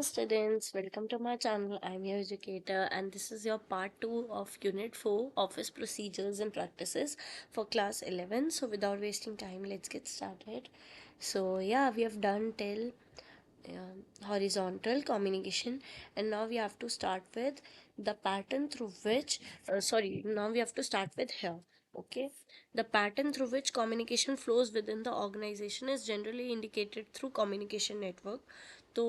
students, welcome to my channel. I'm your educator, and this is your part 2 of Unit 4 Office Procedures and Practices for Class 11. So, without wasting time, let's get started. So, yeah, we have done till horizontal communication, and now we have to start with the pattern through which, now we have to start with here. Okay, the pattern through which communication flows within the organization is generally indicated through communication network. तो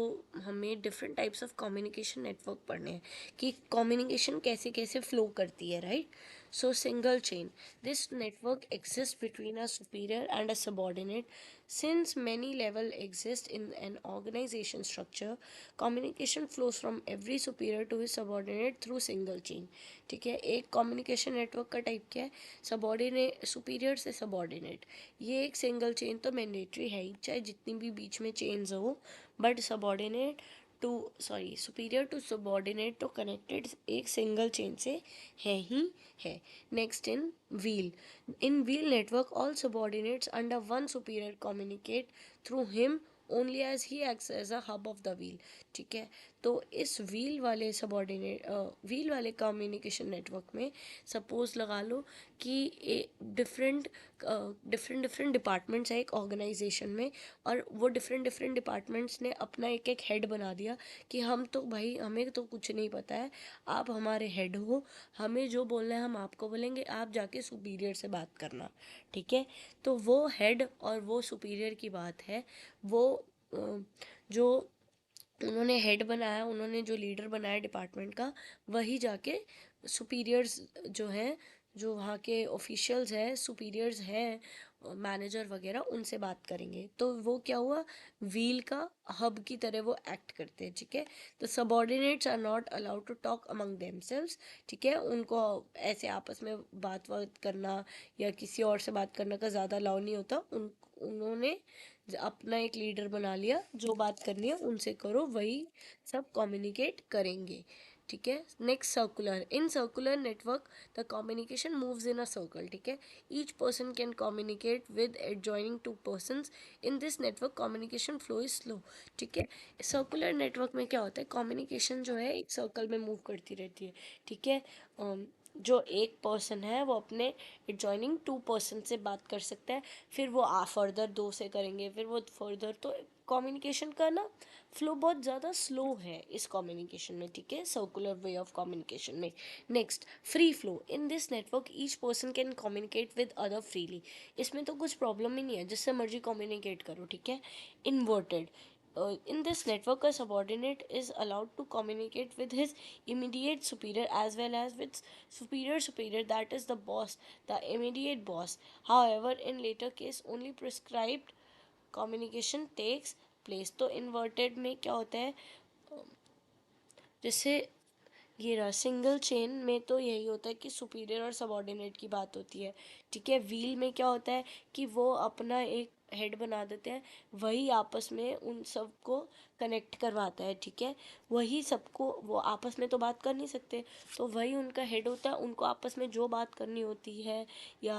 हमें different types of communication network पढ़ने हैं कि communication कैसे कैसे flow करती है, right? So single chain, this network exist between a superior and a subordinate. Since many level exist in an organization structure, communication flows from every superior to his subordinate through single chain. ठीक है, एक communication network का type क्या है? Subordinate, superior से subordinate. ये एक single chain तो मैंडेटरी है ही, चाहे जितनी भी बीच में चेन्स हो, but subordinate to superior to subordinate तो कनेक्टेड एक सिंगल चेन से है ही है. Next, in wheel network all subordinates under one superior communicate through him only as he acts as a hub of the wheel. ठीक है, तो इस व्हील वाले कम्युनिकेशन नेटवर्क में सपोज लगा लो कि डिफरेंट डिफरेंट डिपार्टमेंट्स है एक ऑर्गेनाइजेशन में, और वो डिफरेंट डिपार्टमेंट्स ने अपना एक एक हेड बना दिया कि हम तो भाई, हमें तो कुछ नहीं पता है, आप हमारे हेड हो, हमें जो बोलना है हम आपको बोलेंगे, आप जाके सुपीरियर से बात करना. ठीक है, तो वो हेड और वो सुपीरियर की बात है. वो जो उन्होंने हेड बनाया, उन्होंने जो लीडर बनाया डिपार्टमेंट का, वही जाके सुपीरियर्स जो हैं, जो वहाँ के ऑफिशियल्स हैं, सुपीरियर्स हैं, मैनेजर वगैरह, उनसे बात करेंगे. तो वो क्या हुआ, व्हील का हब की तरह वो एक्ट करते हैं. ठीक है, तो subordinates are not allowed to talk among themselves. ठीक है, उनको ऐसे आपस में बात करना या किसी और से बात करने का ज़्यादा अलाउ नहीं होता. उन्होंने अपना एक लीडर बना लिया, जो बात करनी है उनसे करो, वही सब कम्युनिकेट करेंगे. ठीक है, next, circular. In circular network the communication moves in a circle. ठीक है, each person can communicate with adjoining to persons. In this network communication flow is slow. ठीक है, सर्कुलर नेटवर्क में क्या होता है, कम्युनिकेशन जो है एक सर्कल में मूव करती रहती है. ठीक है, जो एक पर्सन है वो अपने एडजॉइनिंग टू पर्सन से बात कर सकता है, फिर वो फर्दर दो से करेंगे, फिर वो फर्दर. तो कम्युनिकेशन का ना फ्लो बहुत ज़्यादा स्लो है इस कम्युनिकेशन में. ठीक है, सर्कुलर वे ऑफ कम्युनिकेशन में. Next, free flow. In this network each person can communicate with other freely. इसमें तो कुछ प्रॉब्लम ही नहीं है, जिससे मर्जी कम्युनिकेट करो. ठीक है, inverted. In this network, a subordinate is allowed to communicate with his immediate superior as well as with superior, that is the boss, the immediate boss. However, in later case, only prescribed communication takes place. तो inverted में क्या होता है, जैसे ये रहा single chain में, तो यही होता है कि सुपीरियर और सबॉर्डिनेट की बात होती है. ठीक है, व्हील में क्या होता है कि वो अपना एक हेड बना देते हैं, वही आपस में उन सबको कनेक्ट करवाता है. ठीक है, वही सबको, वो आपस में तो बात कर नहीं सकते, तो वही उनका हेड होता है. उनको आपस में जो बात करनी होती है या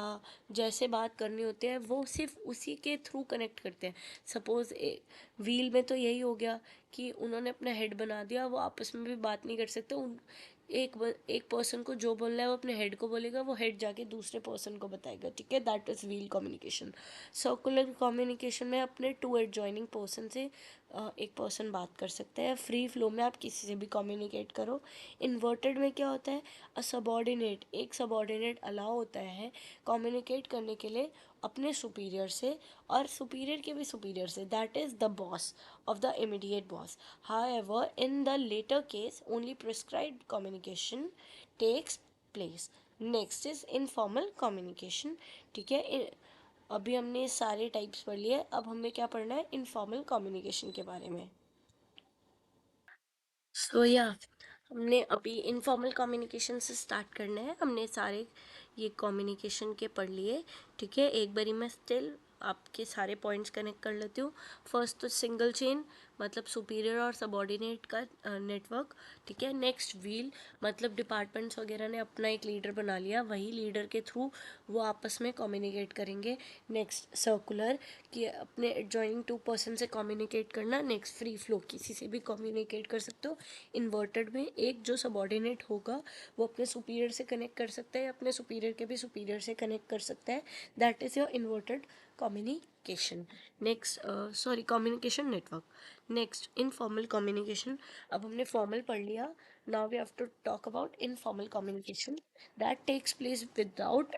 जैसे बात करनी होती है, वो सिर्फ उसी के थ्रू कनेक्ट करते हैं. सपोज़ व्हील में तो यही हो गया कि उन्होंने अपना हेड बना दिया, वो आपस में भी बात नहीं कर सकते. एक पर्सन को जो बोलना है वो अपने हेड को बोलेगा, वो हेड जाके दूसरे पर्सन को बताएगा. ठीक है, that is wheel communication. Circular communication में अपने टू एडजॉइनिंग पर्सन से एक पर्सन बात कर सकता है. फ्री फ्लो में आप किसी से भी कम्युनिकेट करो. इन्वर्टेड में क्या होता है, एक सबॉर्डिनेट अलाउ होता है कम्युनिकेट करने के लिए अपने सुपीरियर से, और सुपीरियर के भी सुपीरियर से, that is the boss of the immediate boss. However, in the later case, only prescribed communication takes place. Next is informal communication. ठीक है, अभी हमने सारे टाइप्स पढ़ लिए, अब हमें क्या पढ़ना है, इनफॉर्मल कम्युनिकेशन के बारे में. या हमने अभी इनफॉर्मल कम्युनिकेशन से स्टार्ट करना है. हमने सारे ये कम्युनिकेशन के पढ़ लिए. ठीक है, एक बारी मैं स्टिल आपके सारे पॉइंट्स कनेक्ट कर लेती हूँ। फर्स्ट तो सिंगल चेन, मतलब सुपीरियर और सबॉर्डिनेट का नेटवर्क, ठीक है। नेक्स्ट व्हील, मतलब डिपार्टमेंट्स वगैरह ने अपना एक लीडर बना लिया, वही लीडर के थ्रू वो आपस में कम्युनिकेट करेंगे। नेक्स्ट सर्कुलर, कि अपने एडजॉइनिंग 2 पर्सन से कम्युनिकेट करना। नेक्स्ट फ्री फ्लो, किसी से भी कम्युनिकेट कर सकते हो। इन्वर्टेड में एक जो सबॉर्डिनेट होगा वो अपने सुपीरियर से कनेक्ट कर सकता है या अपने सुपीरियर के भी सुपीरियर से कनेक्ट कर सकता है। That is your inverted communication. Next communication network. Next informal communication. अब हमने फॉर्मल पढ़ लिया, now we have to talk about informal communication that takes place without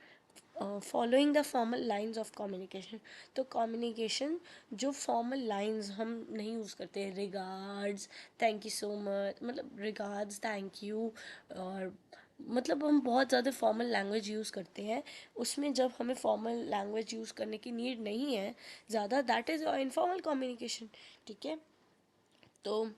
following the formal lines of communication. तो communication जो formal lines हम नहीं use करते हैं, regards, thank you so much, मतलब रिगार्ड्स, थैंक यू, और मतलब हम बहुत ज़्यादा फॉर्मल लैंग्वेज यूज़ करते हैं, उसमें जब हमें फॉर्मल लैंग्वेज यूज़ करने की नीड नहीं है ज़्यादा, दैट इज़ इनफॉर्मल कम्युनिकेशन, ठीक है। तो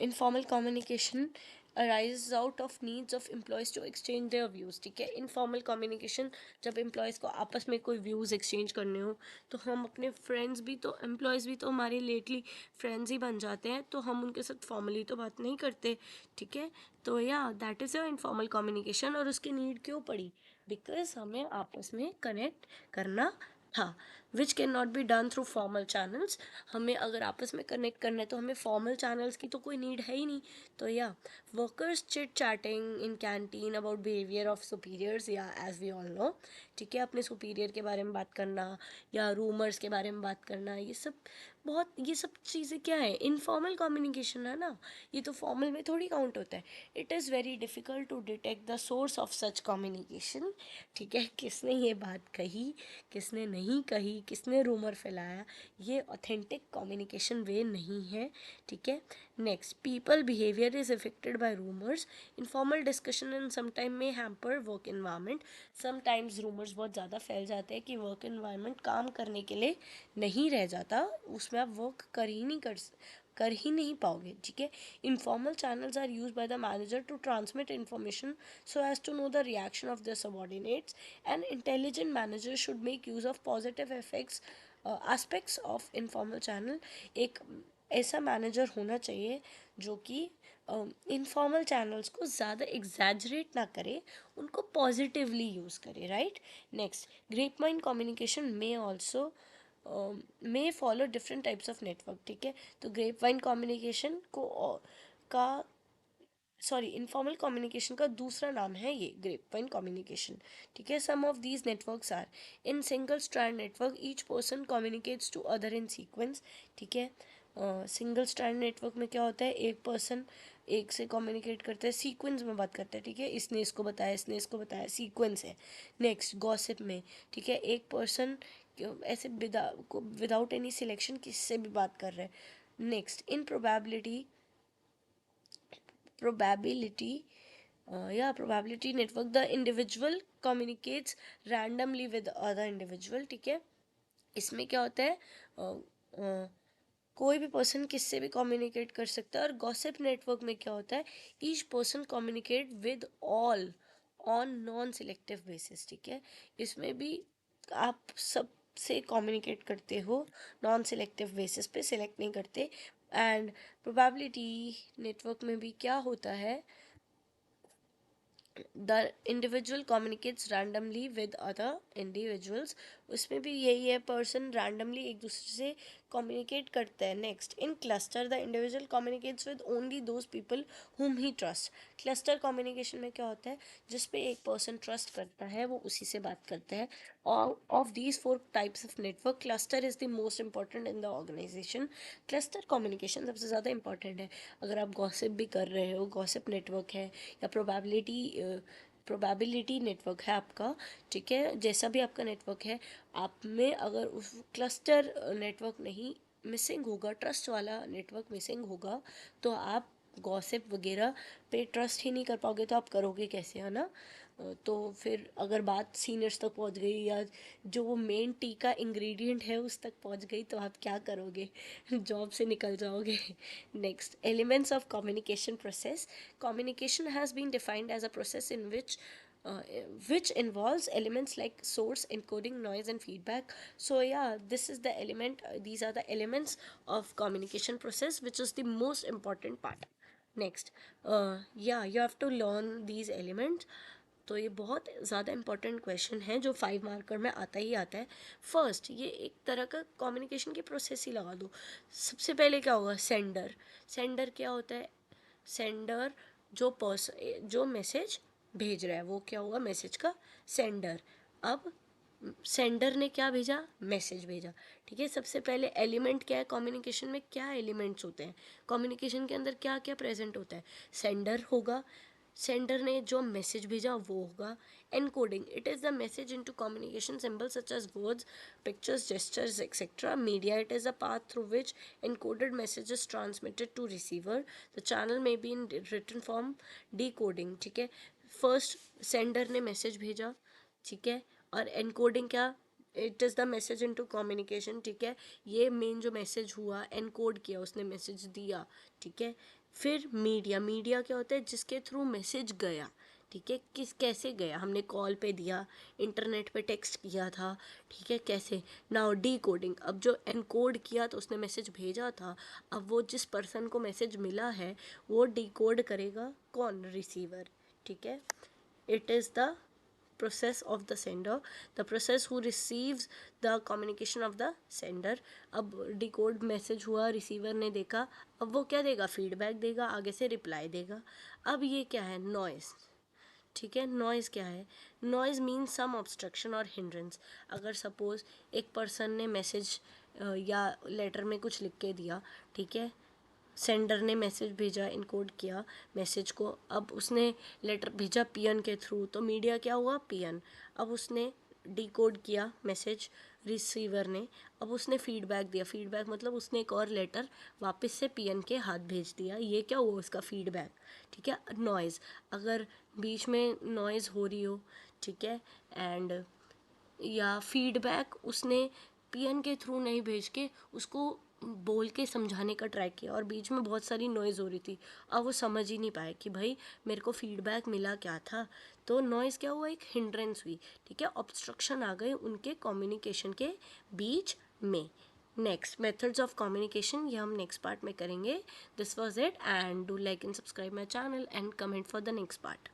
informal communication arise out of needs of employees to exchange their views, ठीक है। इनफॉर्मल कम्युनिकेशन, जब एम्प्लॉयज़ को आपस में कोई व्यूज़ एक्सचेंज करने हो, तो हम अपने फ्रेंड्स भी तो, एम्प्लॉयज़ भी तो हमारे लेटली फ्रेंड्स ही बन जाते हैं, तो हम उनके साथ फॉर्मली तो बात नहीं करते, ठीक है। तो या that is your informal communication. और उसकी नीड क्यों पड़ी? बिकॉज हमें आपस में कनेक्ट करना था, which can not be done through formal channels. हमें अगर आपस में कनेक्ट करना है तो हमें फॉर्मल चैनल्स की तो कोई नीड है ही नहीं। तो या workers chit chatting in canteen about behaviour of superiors, या एज वी ऑल नो, ठीक है, अपने सुपीरियर के बारे में बात करना या रूमर्स के बारे में बात करना, ये सब चीज़ें क्या है, इनफॉर्मल कम्युनिकेशन है ना। ये तो फॉर्मल में थोड़ी काउंट होता है। It is very difficult to detect the source of such communication, ठीक है। किसने ये बात कही, किसने नहीं कही, किसने रूमर फैलाया, ये ऑथेंटिक कम्युनिकेशन वे नहीं है, ठीक है। Next, people behaviour is affected by rumours, informal discussion and sometime may hamper work environment. Sometimes rumours बहुत ज़्यादा फैल जाते हैं कि वर्क इन्वायरमेंट काम करने के लिए नहीं रह जाता, उसमें आप वर्क कर ही नहीं पाओगे, ठीक है। Informal channels are use by the manager to transmit information so as to know the reaction of the subordinates. An intelligent manager should make use of positive effects aspects of informal channel. एक ऐसा manager होना चाहिए जो कि informal channels को ज़्यादा exaggerate ना करे, उनको पॉजिटिवली यूज़ करे, right. Next, grapevine communication में also may follow different types of network, ठीक है। तो ग्रेप वाइन कम्युनिकेशन को का सॉरी इनफॉर्मल कम्युनिकेशन का दूसरा नाम है ये ग्रेप वाइन कम्युनिकेशन, ठीक है। Some of these networks are in single strand network, each person communicates to other in sequence, ठीक है। सिंगल स्ट्रैंड नेटवर्क में क्या होता है, एक पर्सन एक से कम्युनिकेट करता है, सीक्वेंस में बात करता है, ठीक है। इसने इसको बताया, इसने इसको बताया, सीक्वेंस है। नेक्स्ट, गॉसिप में, ठीक है, एक पर्सन ऐसे विदाउट एनी सिलेक्शन किससे भी बात कर रहा है। Next, in probability probability network, the individual communicates randomly with other individual, ठीक है। इसमें क्या होता है, कोई भी पर्सन किससे भी कम्युनिकेट कर सकता है। और गॉसिप नेटवर्क में क्या होता है, each person communicate with all on non selective basis, ठीक है। इसमें भी आप सब से कम्युनिकेट करते हो नॉन सिलेक्टिव बेसिस पे, सिलेक्ट नहीं करते। एंड प्रोबेबिलिटी नेटवर्क में भी क्या होता है, the individual communicates randomly with other individuals, उसमें भी यही है, पर्सन रैंडमली एक दूसरे से कम्युनिकेट करते हैं। Next, in cluster the individual communicates with only those people whom he trust. Cluster communication में क्या होता है, जिस पे एक पर्सन ट्रस्ट करता है वो उसी से बात करता है। Of these 4 types of network, cluster is the most important in the organization. Cluster communication सबसे ज़्यादा इंपॉर्टेंट है। अगर आप गॉसिप भी कर रहे हो, गॉसिप नेटवर्क है, या प्रोबेबिलिटी नेटवर्क है आपका, ठीक है, जैसा भी आपका नेटवर्क है, आप में अगर उस क्लस्टर नेटवर्क नहीं मिसिंग होगा, ट्रस्ट वाला नेटवर्क मिसिंग होगा, तो आप गॉसिप वगैरह पे ट्रस्ट ही नहीं कर पाओगे, तो आप करोगे कैसे, है ना। तो फिर अगर बात सीनियर्स तक पहुंच गई, या जो वो मेन टी का इंग्रेडिएंट है उस तक पहुंच गई, तो आप क्या करोगे, जॉब से निकल जाओगे। Next, elements of communication process. Communication has been defined as a process in which which involves elements like source, encoding, noise, and feedback. So yeah, this is the element. These are the elements of communication process, which is the most important part. Next, yeah, you have to learn these elements. तो ये बहुत ज़्यादा important question है जो 5 marker में आता ही आता है. फर्स्ट, ये एक तरह का कम्युनिकेशन की प्रोसेस ही लगा दो. सबसे पहले क्या होगा? सेंडर. सेंडर क्या होता है? सेंडर जो मैसेज भेज रहा है वो क्या होगा? मैसेज का सेंडर. अब सेंडर ने क्या भेजा? मैसेज भेजा. ठीक है. सबसे पहले एलिमेंट क्या है कम्युनिकेशन में? क्या एलिमेंट्स होते हैं कम्युनिकेशन के अंदर? क्या क्या प्रेजेंट होता है? सेंडर होगा. सेंडर ने जो मैसेज भेजा वो होगा. Encoding, it is the message into communication symbol such as words, pictures, gestures etcetera. Media, it is a path through which encoded message is transmitted to receiver. The channel may be in written form. Decoding, ठीक है. First sender ने message भेजा, ठीक है. और encoding क्या? It is the message into communication. ठीक है. ये मेन जो मैसेज हुआ, एनकोड किया उसने, मैसेज दिया. ठीक है. फिर मीडिया. मीडिया क्या होता है? जिसके थ्रू मैसेज गया. ठीक है. कैसे गया? हमने कॉल पे दिया, इंटरनेट पे टेक्स्ट किया था. ठीक है. कैसे? Now D coding. अब जो एनकोड किया तो उसने मैसेज भेजा था, अब वो जिस पर्सन को मैसेज मिला है वो डी कोड करेगा. कौन? रिसीवर. ठीक है. It is the process of the sender, the process who receives the communication of the sender. अब डिकोड मैसेज हुआ, रिसीवर ने देखा, अब वो क्या देगा? फीडबैक देगा, आगे से रिप्लाई देगा. अब ये क्या है? नॉइस. ठीक है. नॉइज़ क्या है? नॉइज़ मीन्स सम ऑब्स्ट्रक्शन और हिंड्रेंस. अगर सपोज एक पर्सन ने मैसेज या लेटर में कुछ लिख के दिया, ठीक है. सेंडर ने मैसेज भेजा, इनकोड किया मैसेज को. अब उसने लेटर भेजा पीएन के थ्रू, तो मीडिया क्या हुआ? पीएन. अब उसने डिकोड किया मैसेज रिसीवर ने. अब उसने फीडबैक दिया. फीडबैक मतलब उसने एक और लेटर वापस से पीएन के हाथ भेज दिया. ये क्या हुआ? उसका फीडबैक. ठीक है. नॉइज़, अगर बीच में नॉइज़ हो रही हो, ठीक है, एंड या फीडबैक उसने पीएन के थ्रू नहीं भेज के उसको बोल के समझाने का ट्राई किया और बीच में बहुत सारी नॉइज़ हो रही थी, अब वो समझ ही नहीं पाए कि भाई मेरे को फीडबैक मिला क्या था. तो नॉइज़ क्या हुआ? एक हिंड्रेंस हुई. ठीक है. ऑब्स्ट्रक्शन आ गए उनके कम्युनिकेशन के बीच में. नेक्स्ट, मेथड्स ऑफ कम्युनिकेशन, ये हम नेक्स्ट पार्ट में करेंगे. This was it, and do like and subscribe my channel and comment for the next part.